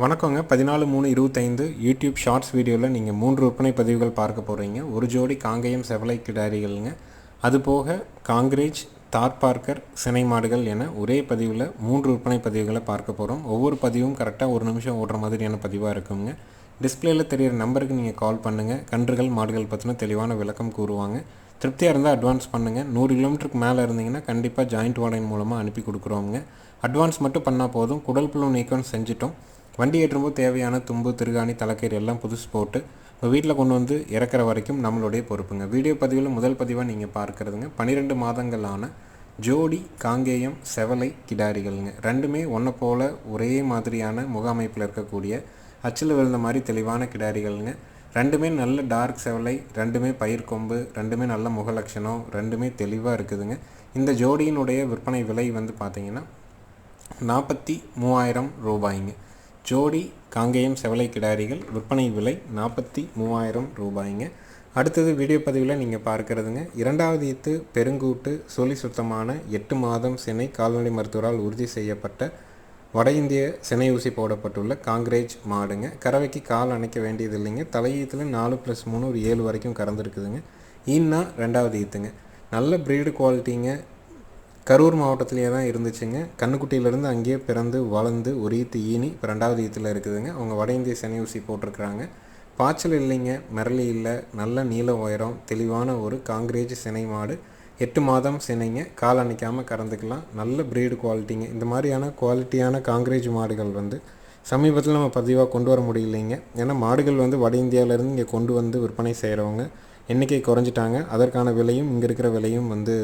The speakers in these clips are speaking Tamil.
வணக்கங்க 14/3/25 யூடியூப் ஷார்ட்ஸ் வீடியோவில் நீங்கள் 3 விற்பனை பதிவுகள் பார்க்க போகிறீங்க. ஒரு ஜோடி காங்கேயம் செவலை கிடாரிகள்ங்க. அதுபோக காங்கிரேஜ், தார்பார்க்கர், சினை மாடுகள் என ஒரே பதிவில் 3 விற்பனை பதிவுகளை பார்க்க போகிறோம். ஒவ்வொரு பதிவும் கரெக்டாக 1 நிமிஷம் ஓடுற மாதிரியான பதிவாக இருக்குங்க. டிஸ்பிளேயில் தெரிகிற நம்பருக்கு நீங்கள் கால் பண்ணுங்கள். கன்றுகள் மாடுகள் பற்றின தெளிவான விளக்கம் கூறுவாங்க. திருப்தியாக இருந்தால் அட்வான்ஸ் பண்ணுங்கள். 100 கிலோமீட்டருக்கு மேலே இருந்தீங்கன்னா கண்டிப்பாக ஜாயிண்ட் வாடகை மூலமாக அனுப்பி கொடுக்குறோங்க. அட்வான்ஸ் மட்டும் பண்ணால் போதும். குடல் புழு நீக்கம் செஞ்சிட்டோம். வண்டி ஏற்றும்போது தேவையான தும்பு, திருகாணி, தலைக்கயிறு எல்லாம் புதுசு போட்டு உங்கள் வீட்டில் கொண்டு வந்து இறக்குற வரைக்கும் நம்மளுடைய பொறுப்புங்க. வீடியோ பதிவில் முதல் பதிவாக நீங்கள் பார்க்குறதுங்க 12 மாதங்களான ஜோடி காங்கேயம் செவலை கிடாரிகள்ங்க. ரெண்டுமே ஒன்றை போல் ஒரே மாதிரியான முக அமைப்பில் இருக்கக்கூடிய அச்சில் விழுந்த மாதிரி தெளிவான கிடாரிகள்ங்க. ரெண்டுமே நல்ல டார்க் செவலை, ரெண்டுமே பயிர் கொம்பு, ரெண்டுமே நல்ல முகலட்சணம், ரெண்டுமே தெளிவாக இருக்குதுங்க. இந்த ஜோடியினுடைய விற்பனை விலை வந்து பார்த்திங்கன்னா 43,000 ரூபாய்ங்க. ஜோடி காங்கேயம் செவலை கிடாரிகள் விற்பனை விலை 43,000 ரூபாய்ங்க. அடுத்தது வீடியோ பதிவில் நீங்கள் பார்க்குறதுங்க இரண்டாவது ஈத்து பெருங்கூட்டு சொலி சுத்தமான 8 மாதம் சினை கால்நடை மருத்துவரால் உறுதி செய்யப்பட்ட வட இந்திய சினை ஊசி போடப்பட்டுள்ள காங்கிரேஜ் மாடுங்க. கறவைக்கு கால் அணைக்க வேண்டியது இல்லைங்க. தலையீத்தில் 4+3 ஒரு 7 வரைக்கும் கறந்துருக்குதுங்க. ஈன்னா ரெண்டாவது ஈத்துங்க. நல்ல ப்ரீடு குவாலிட்டிங்க. கரூர் மாவட்டத்திலேயே தான் இருந்துச்சுங்க. கண்ணுக்குட்டியிலேருந்து அங்கேயே பிறந்து வளர்ந்து ஒரு ஈத்து ஈனி இப்போ ரெண்டாவது ஈத்தில் இருக்குதுங்க. அவங்க வட இந்திய சினை ஊசி போட்டிருக்கிறாங்க. பாய்ச்சல் இல்லைங்க, மிரளி இல்லை, நல்ல நீள உயரம், தெளிவான ஒரு காங்கிரேஜ் சினை மாடு. 8 மாதம் சினைங்க. கால் அணைக்காமல் கறந்துக்கலாம். நல்ல ப்ரீடு குவாலிட்டிங்க. இந்த மாதிரியான குவாலிட்டியான காங்கிரேஜ் மாடுகள் வந்து சமீபத்தில் நம்ம பதிவாக கொண்டு வர முடியலைங்க. ஏன்னா மாடுகள் வந்து வட இந்தியாவிலேருந்து இங்கே கொண்டு வந்து விற்பனை செய்கிறவங்க எண்ணிக்கை குறைஞ்சிட்டாங்க. அதற்கான விலையும் இங்கே இருக்கிற விலையும் வந்து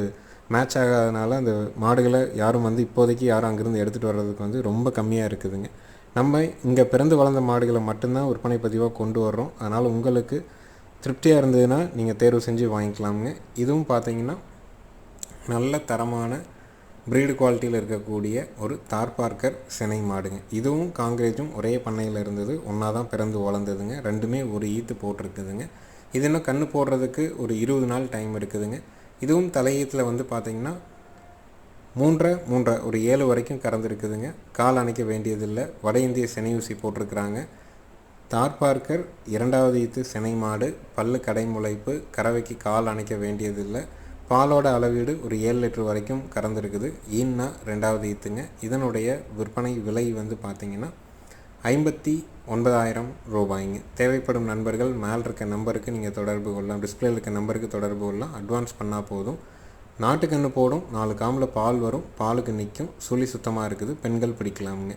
மேட்ச் ஆகாதனால அந்த மாடுகளை யாரும் வந்து இப்போதைக்கு யாரும் அங்கேருந்து எடுத்துகிட்டு வர்றதுக்கு வந்து ரொம்ப கம்மியாக இருக்குதுங்க. நம்ம இங்கே பிறந்து வளர்ந்த மாடுகளை மட்டும்தான் விற்பனை பதிவாக கொண்டு வர்றோம். அதனால் உங்களுக்கு திருப்தியாக இருந்ததுன்னா நீங்கள் தேர்வு செஞ்சு வாங்கிக்கலாமுங்க. இதுவும் பார்த்தீங்கன்னா நல்ல தரமான ப்ரீடு குவாலிட்டியில் இருக்கக்கூடிய ஒரு தார்பார்க்கர் சினை மாடுங்க. இதுவும் காங்கிரேஜும் ஒரே பண்ணையில் இருந்தது, ஒன்றா தான் பிறந்து வளர்ந்ததுங்க. ரெண்டுமே ஒரு ஈத்து போட்டிருக்குதுங்க. இது இன்னும் கன்று போடுறதுக்கு ஒரு 20 நாள் டைம் எடுக்குதுங்க. இதுவும் தலையீத்தில் வந்து பார்த்திங்கன்னா 3 ஒரு 7 வரைக்கும் கறந்துருக்குதுங்க. கால் அணைக்க வேண்டியதில்லை. வட இந்திய சினை ஊசி போட்டிருக்கிறாங்க. தார்பார்க்கர் இரண்டாவது ஈத்து சினை மாடு. பல்லு கடைமுளைப்பு. கறவைக்கு கால் அணைக்க வேண்டியதில்லை. பாலோட அளவீடு ஒரு 7 லிட்டர் வரைக்கும் கறந்துருக்குது. ஈன்னா ரெண்டாவது ஈத்துங்க. இதனுடைய விற்பனை விலை வந்து பார்த்திங்கன்னா 59,000 ரூபாய்ங்க. தேவைப்படும் நண்பர்கள் மேல் இருக்க நம்பருக்கு நீங்கள் தொடர்பு கொள்ளலாம். டிஸ்பிளேயில் இருக்க நம்பருக்கு தொடர்பு கொள்ளலாம். அட்வான்ஸ் பண்ணால் போதும். நாட்டுக்கன்று போடும். 4 காம்பில் பால் வரும். பாலுக்கு நிற்கும். சுழி சுத்தமாக இருக்குது. பெண்கள் பிடிக்கலாமுங்க.